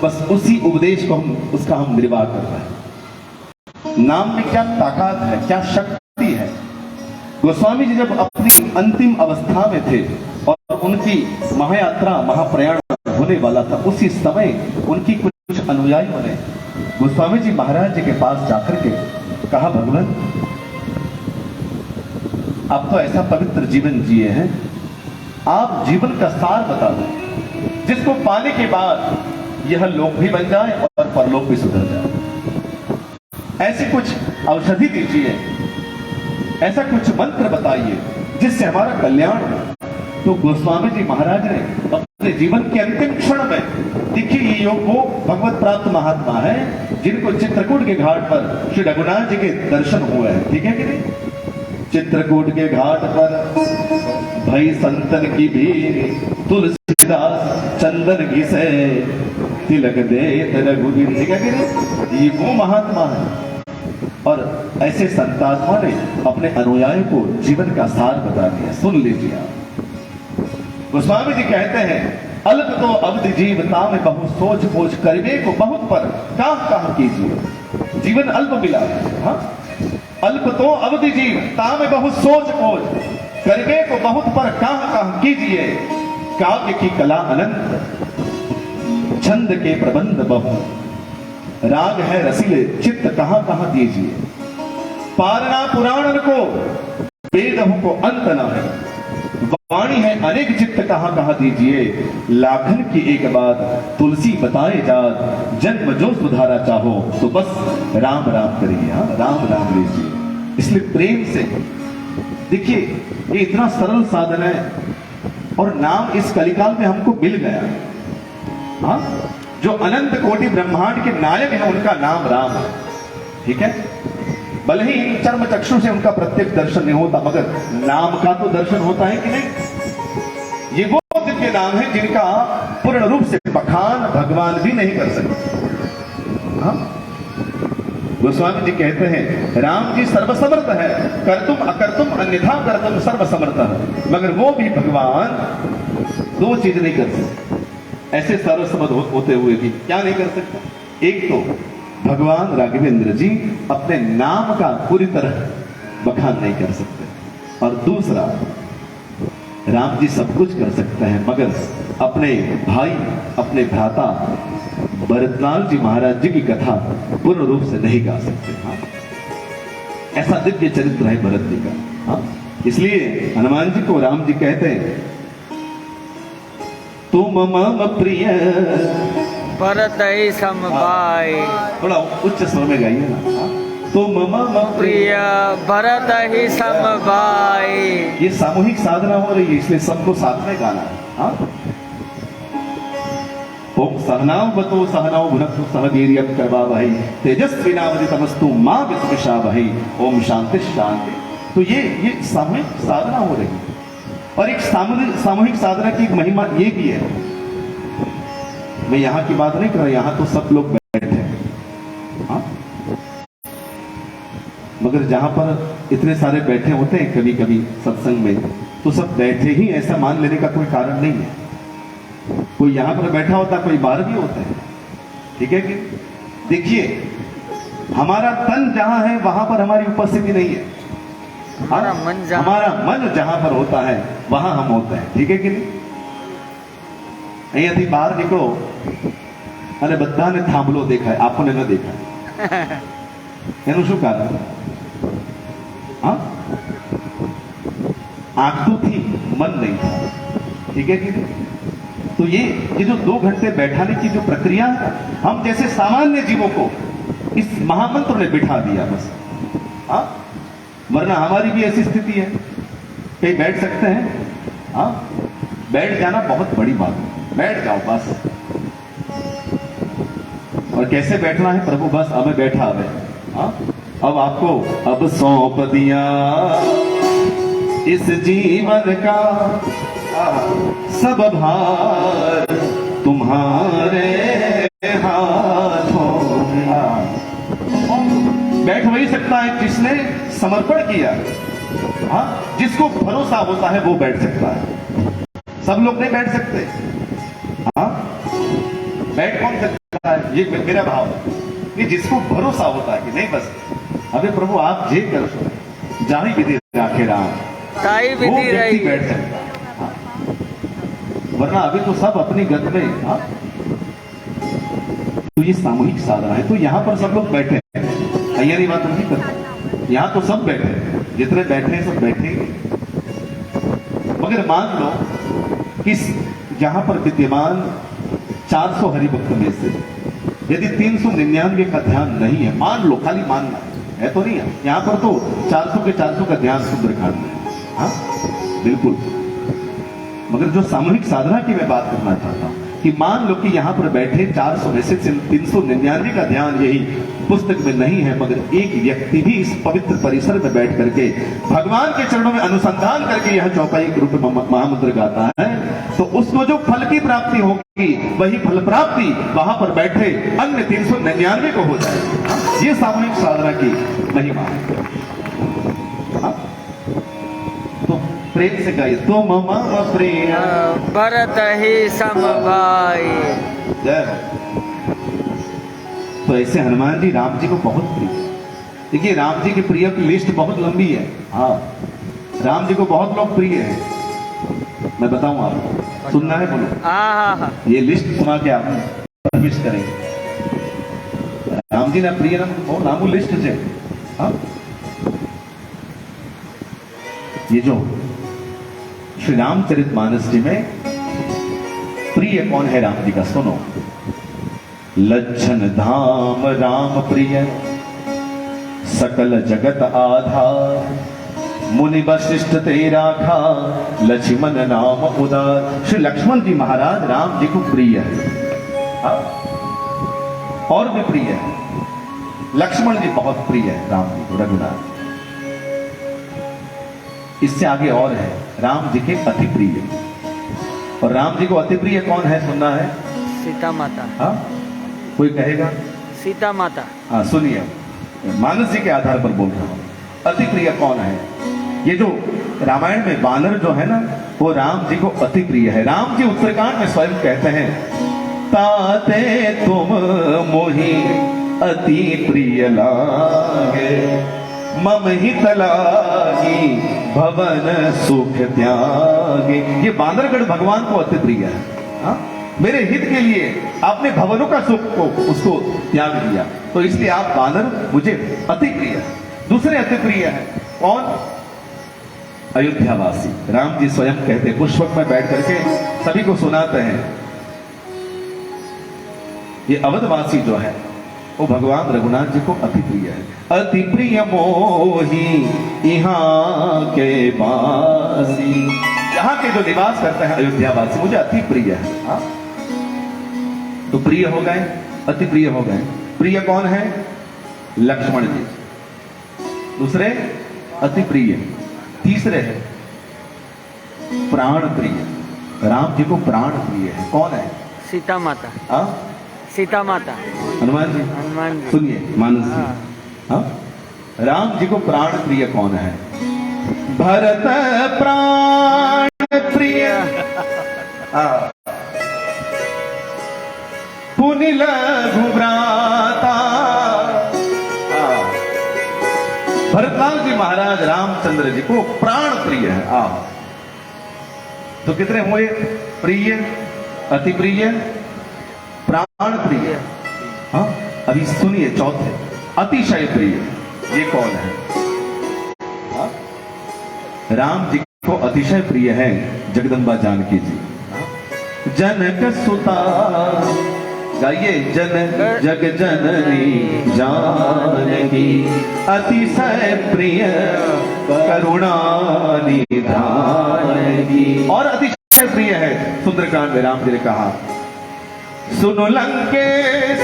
बस उसी उपदेश को उसका हम निर्वाह कर रहे हैं। नाम में क्या ताकत है, क्या शक्ति है। गोस्वामी जी जब अपनी अंतिम अवस्था में थे और उनकी महायात्रा महाप्रयाण होने वाला था, उसी समय उनकी कुछ अनुयायियों ने गोस्वामी जी महाराज जी के पास जाकर के कहा, भगवान आप तो ऐसा पवित्र जीवन जिए हैं, आप जीवन का सार बता दो जिसको पाने के बाद यह लोक भी बन जाए और परलोक भी सुधर जाए। ऐसी कुछ औषधि दीजिए, ऐसा कुछ मंत्र बताइए जिससे हमारा कल्याण हो। तो गोस्वामी जी महाराज ने अपने जीवन के अंतिम क्षण में, देखिए ये योग वो भगवत प्राप्त महात्मा है जिनको चित्रकूट के घाट पर श्री रघुनाथ जी के दर्शन हुए हैं, ठीक है कि नहीं। चित्रकूट के घाट पर भई संतन की भीड़, तुलसीदास चंदन घिसे, तिलक दे रघुवीर, ठीक है कि नहीं। ये वो महात्मा है और ऐसे संतात्मा ने अपने अनुयायी को जीवन का सार बता दिया। सुन लीजिए आप, गोस्वामी जी कहते हैं, अल्प तो अवधि जीव ताम बहु सोच खोज, करवे को बहुत पर काह कीजिए। जीवन अल्प मिला है, हाँ? अल्प तो अवधि जीव ताम बहु सोच खोज, करवे को बहुत पर काह कीजिए। काव्य की कला अनंत, छंद के प्रबंध बहु, राग है रसीले चित्त कहां कहां दीजिए। पारना पुराण को वेद को अंत न है, वाणी है अनेक चित्त कहां कहां दीजिए। लाखन की एक बात तुलसी बताए जात, जन्म जो सुधारा चाहो तो बस राम राम करिए, हाँ? राम राम लीजिए। इसलिए प्रेम से देखिए, ये इतना सरल साधन है और नाम इस कलिकाल में हमको मिल गया, हाँ? जो अनंत कोटि ब्रह्मांड के नायक है उनका नाम राम है, ठीक है। भले ही चर्म चक्षु से उनका प्रत्यक्ष दर्शन नहीं होता, मगर नाम का तो दर्शन होता है कि नहीं। ये वो दिव्य नाम है जिनका पूर्ण रूप से बखान भगवान भी नहीं कर सकते, हाँ? गोस्वामी जी कहते हैं, राम जी सर्वसमर्थ है, कर्तुम अकर्तुम अन्यथा कर्तुम सर्वसमर्थ है, मगर वो भी भगवान दो चीज नहीं कर सकते। ऐसे सर्वसमर्थ होते हुए भी क्या नहीं कर सकते। एक तो भगवान राघवेंद्र जी अपने नाम का पूरी तरह बखान नहीं कर सकते, और दूसरा राम जी सब कुछ कर सकते हैं मगर अपने भाई, अपने भ्राता भरतलाल जी महाराज जी की कथा पूर्ण रूप से नहीं गा सकते, हाँ? ऐसा दिव्य चरित्र है भरत जी का, हाँ? इसलिए हनुमान जी को राम जी कहते हैं, तुम मम प्रिय भरत ही समभाई। थोड़ा उच्च स्वर में गाइए ना, हाँ? तुम मम प्रिय भरत ही समभाई। ये सामूहिक साधना हो रही है, इसलिए सबको साथ में गाना है, हाँ? ओम सहनाव बतो सहनाव भुनक्तु सह वीर्यं करवावहै, तेजस्विनावधीतमस्तु मा विद्विषावहै। ओम शांति शांति। तो ये सामूहिक साधना हो रही है, और एक सामूहिक साधना की एक महिमा ये भी है। मैं यहाँ की बात नहीं कर रहा, यहाँ तो सब लोग बैठे हैं, हाँ? मगर जहां पर इतने सारे बैठे होते हैं कभी कभी सत्संग में, तो सब बैठे ही ऐसा मान लेने का कोई कारण नहीं है। कोई यहां पर बैठा होता, कोई बाहर भी होता है, ठीक है कि? देखिए, हमारा तन जहां है वहां पर हमारी उपस्थिति नहीं है, हमारा मन जहां पर होता है वहां हम होते हैं, ठीक है कि नहीं? અહીંયાથી બહાર નીકળો અને બધાને થાંભલો દેખાય, આપણને ન દેખાય, એનું શું કારણ? हाँ? आंख तो थी, मन नहीं था, ठीक है कि नहीं? तो ये जो 2 घंटे बैठाने की जो प्रक्रिया, हम जैसे सामान्य जीवों को इस महामंत्र ने बिठा दिया बस, हाँ? वरना हमारी भी ऐसी स्थिति है, कहीं बैठ सकते हैं, हाँ? बैठ जाना बहुत बड़ी बात है, बैठ जाओ बस। और कैसे बैठना है? प्रभु बस अब बैठा है, हाँ? अब आपको अब सौंप दिया इस जीवन का सब भार तुम्हारे हाथों में। बैठ वही सकता है जिसने समर्पण किया, हाँ? जिसको भरोसा होता है वो बैठ सकता है, सब लोग नहीं बैठ सकते, हाँ? बैठ कौन सकता? है, ये मेरा भाव है कि जिसको भरोसा होता है कि नहीं बस अबे प्रभु आप जे करो जाही विधि राखे राम, ताई वो विधि व्यक्ति रही। बैठ सकता है। हाँ। वरना अभी तो सब अपनी गत में। हाँ। तो ये सामूहिक साधना है। तो यहाँ पर सब लोग बैठे हैं, तैयारी बात नहीं करते, यहाँ तो सब बैठे हैं, जितने बैठे हैं सब बैठेंगे। मगर मान लो कि यहाँ पर विद्यमान 400 हरिभक्त में से यदि 399 का ध्यान नहीं है, मान लो, खाली मानना है तो नहीं है, यहाँ पर तो 400 के 400 का ध्यान सुंदरकांड में है। हाँ बिल्कुल। मगर जो सामूहिक साधना की मैं बात करना चाहता हूं कि मान लो कि यहाँ पर बैठे 400 में से 399 का ध्यान यही पुस्तक में नहीं है, मगर एक व्यक्ति भी इस पवित्र परिसर में बैठ करके भगवान के चरणों में अनुसंधान करके यह चौपाई रूप महामंत्र गाता है, तो उसको जो फल की प्राप्ति होगी वही फल प्राप्ति वहां पर बैठे अन्य 399 को हो जाए। ये सामूहिक साधना की महिमा है। हाँ? तो प्रेम से गाइए, तो मम प्रिय भरत ही सम भाई। जय। तो ऐसे हनुमान जी राम जी को बहुत प्रिय। देखिए राम जी की प्रिय की लिस्ट बहुत लंबी है। हाँ राम जी को बहुत लोग प्रिय है। मैं बताऊं आपको, सुनना है बोलो। हाँ। ये लिस्ट सुना के आप प्रविष्ट करेंगे। राम जी ना प्रिय ना नामू लिस्ट है। हाँ? ये जो श्री रामचरितमानस जी में प्रिय कौन है राम जी का, सुनो। लज्जन धाम राम प्रिय सकल जगत आधार, मुनि वशिष्ठ तेरा खा लक्ष्मण नाम उदार। श्री लक्ष्मण जी महाराज राम जी को प्रिय है। हाँ? और भी प्रिय है, लक्ष्मण जी बहुत प्रिय है राम जी को, रघुनाथ। इससे आगे और है राम जी के अति प्रिय। और राम जी को अति प्रिय कौन है, सुनना है। सीता माता। हाँ कोई कहेगा सीता माता। हाँ सुनिए, मानस जी के आधार पर बोल रहा हूं। अति प्रिय कौन है? ये जो रामायण में वानर जो है ना, वो राम जी को अति प्रिय है। राम जी उत्तरकांड में स्वयं कहते हैं, ताते तुम मोहि अति प्रिय लागे, मम हित लागी भवन सुख त्यागे। ये बांदरगढ़ भगवान को अति प्रिय है। हाँ? मेरे हित के लिए आपने भवनों का सुख को उसको त्याग दिया, तो इसलिए आप वानर मुझे अति प्रिय है। दूसरे अति प्रिय है कौन? अयोध्यावासी। राम जी स्वयं कहते, पुष्पक में बैठ करके सभी को सुनाते हैं, ये अवधवासी जो है वो भगवान रघुनाथ जी को अति प्रिय है। अति प्रिय मोही यहाँ के वासी, यहाँ के जो निवास करते हैं अयोध्यावासी मुझे अति प्रिय है। हाँ? तो प्रिय हो गए, अति प्रिय हो गए। प्रिय कौन है? लक्ष्मण जी। दूसरे अति प्रिय। तीसरे है प्राण प्रिय। राम जी को प्राण प्रिय है। कौन है? सीता माता। हाँ? सीता माता। हनुमान जी। हनुमान जी। सुनिए मानस जी। हाँ? राम जी को प्राण प्रिय कौन है? भरत प्राण प्रिय। हाँ। पुनि लघु भ्राता। हाँ। भरतलाल जी महाराज रामचंद्र जी को प्राण प्रिय है। तो कितने हुए? प्रिय, अति प्रिय, प्राण प्रिय। हाँ? अभी सुनिए चौथे, अतिशय प्रिय। ये कौन है? हाँ? राम जी को अतिशय प्रिय है जगदम्बा जानकी जी। जनक सुता, गाइए। जन जग जननी जानकी अतिशय प्रिय करुणा निधान की। और अतिशय प्रिय है सुंदरकांड में राम जी ने कहा, सुनो लंकेश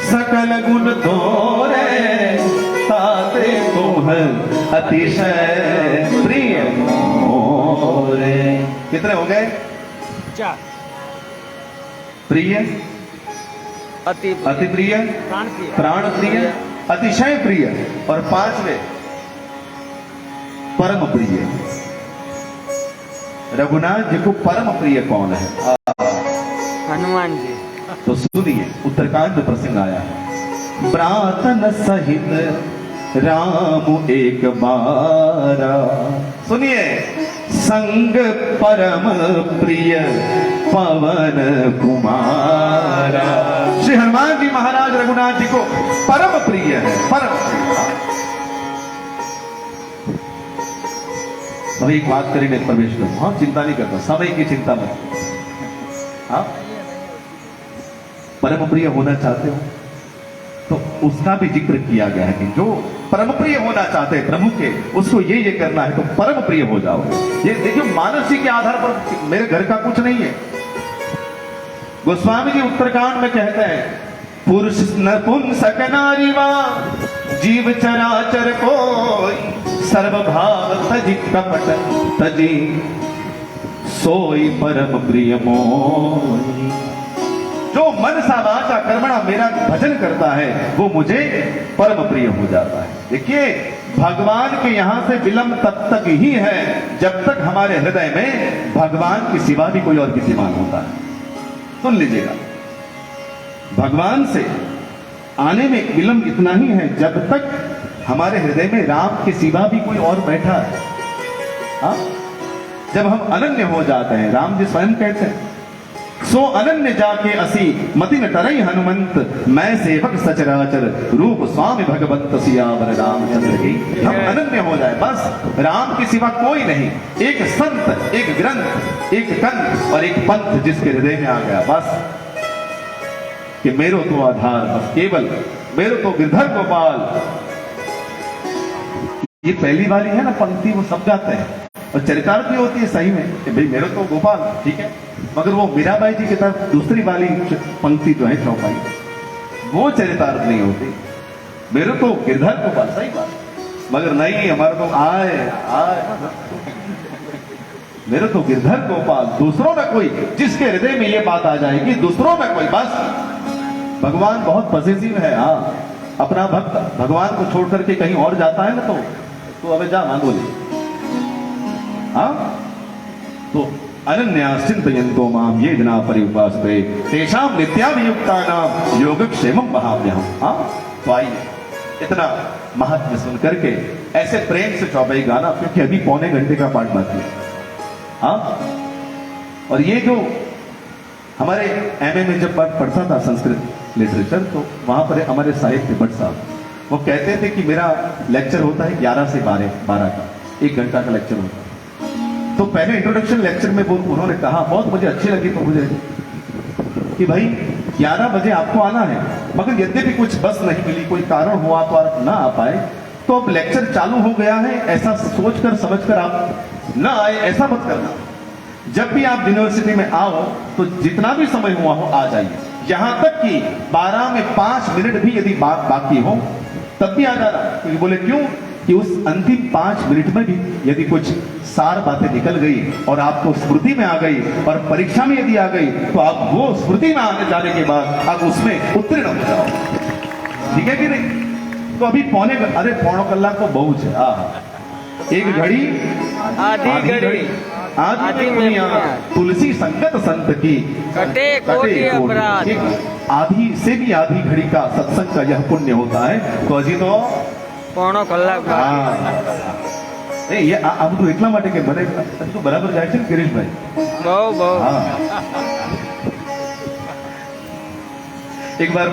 सकल गुण तोरे, ताते तुम अतिशय प्रिय मोरे। कितने हो गए? 4। प्रिय, अति प्रिय, प्राण प्रिय, अतिशय प्रिय, और 5वें परम प्रिय। रघुनाथ जी को परम प्रिय कौन है? हनुमान जी। तो सुनिए, उत्तरकांड में प्रसंग आया है। प्रातन सहित राम एक बारा, सुनिए, संग परम प्रिय पवन कुमारा। श्री हनुमान जी महाराज रघुनाथ जी को परम प्रिय है, परम प्रिय। अब एक बात करेंगे, प्रवेश करो। हाँ, चिंता नहीं करता, समय की चिंता मत। हाँ, परम प्रिय होना चाहते हो तो उसका भी जिक्र किया गया है कि जो परम प्रिय होना चाहते हैं प्रभु के, उसको ये करना है तो परम प्रिय हो जाओ। ये देखियो, मानस जी के आधार पर मेरे घर का कुछ नहीं है। गोस्वामी जी उत्तरकांड में कहते हैं, पुरुष नपुंसक नारीवा जीव चराचर कोई, सर्वभाव तजि कपट तजि सोई परम प्रिय मोई। जो मन सा वाचा कर्मणा मेरा भजन करता है वो मुझे परम प्रिय हो जाता है। देखिए, भगवान के यहां से विलंब तब तक ही है जब तक हमारे हृदय में भगवान के सिवा भी कोई और विद्यमान होता है। सुन लीजिएगा, भगवान से आने में विलंब इतना ही है जब तक हमारे हृदय में राम के सिवा भी कोई और बैठा है। हाँ? जब हम अनन्य हो जाते हैं, राम जी स्वयं कहते हैं, सो अनन्य जाके असी मति न तरई हनुमंत, मैं सेवक सचराचर रूप स्वामी भगवंत सियावर रामचंद्र की। हम अनन्य हो जाए, बस राम के सिवा कोई नहीं। एक संत, एक ग्रंथ, एक कंठ और एक पंथ जिसके हृदय में आ गया, बस कि मेरो तो आधार, बस केवल मेरो तो गिरधर गोपाल। ये पहली वाली है ना पंक्ति, वो सब गाते हैं और चरितार्थ भी होती है सही में कि भाई मेरे तो गोपाल, ठीक है, मगर वो मीराबाई जी की तरफ दूसरी वाली पंक्ति जो है चौपाई, वो चरितार्थ नहीं होती। मेरे तो गिरधर गोपाल, सही बात, मगर नहीं, हमारे तो आए मेरे तो गिरधर गोपाल। दूसरों में कोई, जिसके हृदय में ये बात आ जाएगी, दूसरों में कोई, बस भगवान बहुत पॉजिटिव है। हाँ, अपना भक्त भगवान को छोड़ करके कहीं और जाता है ना तो अबे जा मांगो ले। हाँ, तो अनन्या चिंतयन्तो माम ये जना परिउपासते तेषां नित्याभियुक्तानां योगक्षेमं वहाम्यहम्। हाँ, तो आइए इतना महत्व सुन करके ऐसे प्रेम से चौपाई गाना, क्योंकि अभी पौने घंटे का पाठ बाकी है। हाँ, और ये जो हमारे एमए में जब पढ़ता था संस्कृत लिटरेचर, तो वहां पर हमारे साहित्य भट्ट साहब वो कहते थे कि मेरा लेक्चर होता है 11 से 12 का, 1 घंटा का लेक्चर होता है। तो पहले इंट्रोडक्शन लेक्चर में उन्होंने कहा, बहुत मुझे अच्छी लगी, तो मुझे कि भाई 11 बजे आपको आना है, मगर यद्यपि कुछ बस नहीं मिली, कोई कारण हुआ तो आप ना आ पाए, तो अब लेक्चर चालू हो गया है ऐसा सोचकर समझकर आप ना आए, ऐसा मत करना। जब भी आप यूनिवर्सिटी में आओ तो जितना भी समय हुआ हो आ जाइए। यहां तक कि 12 में 5 मिनट भी यदि बात बाकी हो तब भी आ जाना। क्योंकि बोले क्यों कि उस अंतिम 5 मिनट में भी यदि कुछ सार बातें निकल गई और आपको स्मृति में आ गई और परीक्षा में यदि आ गई, तो आप वो स्मृति में आने जाने के बाद आप उसमें उत्तीर्ण हो जाओ। ठीक है कि नहीं? तो अभी पौने कलाक तो बहुत है। एक घड़ी आधी घड़ी आधी दुनिया तुलसी संगत संत की कटे कोटि अपराध। आधी से भी आधी घड़ी का सत्संग का यह पुण्य होता है। तो अजी तो पौनो कलाक ये अब तो એટલા માટે કે મને તો બરાબર જાય છે ગિરીશભાઈ। બહુ हाँ, एक बार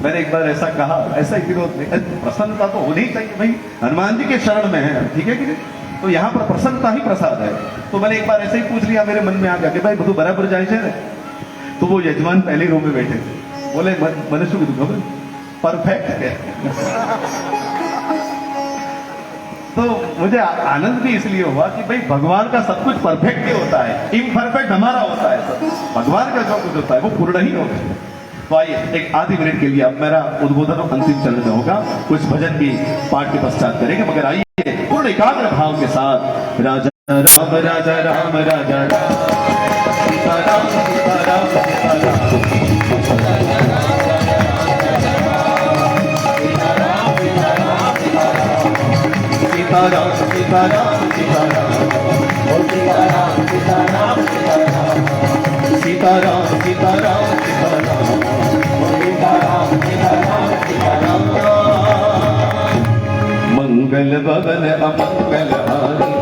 मैंने एक बार ऐसा कहा, ऐसा ही विरोध नहीं, प्रसन्नता तो होनी चाहिए भाई, हनुमान जी के शरण में है, ठीक है कि नहीं? तो यहाँ पर प्रसन्नता ही प्रसाद है। तो मैंने एक बार ऐसे ही पूछ लिया, मेरे मन में आ गया कि भाई બધું बराबर जाए છે। तो वो यजमान पहले रो में बैठे थे, बोले मैंने શું કીધું ખબર? परफेक्ट है। तो मुझे आनंद भी इसलिए हुआ कि भाई भगवान का सब कुछ परफेक्ट ही होता है, इम्परफेक्ट हमारा होता है, सब भगवान का जो कुछ होता है वो पूर्ण ही होता है। तो आइए एक आधी मिनट के लिए अब मेरा उद्बोधन अंतिम चरण में होगा, कुछ भजन भी पाठ के पश्चात करेंगे, मगर आइए पूर्ण एकाग्र भाव के साथ राजा राम राजा राम राजा राम सीता राम सीता राम सीता राम सीता राम सीता राम सीता राम सीता राम सीता राम सीता राम सीताराम सीताराम सीताराम सीताराम सीताराम सीताराम मंगल भवन अमंगल हारी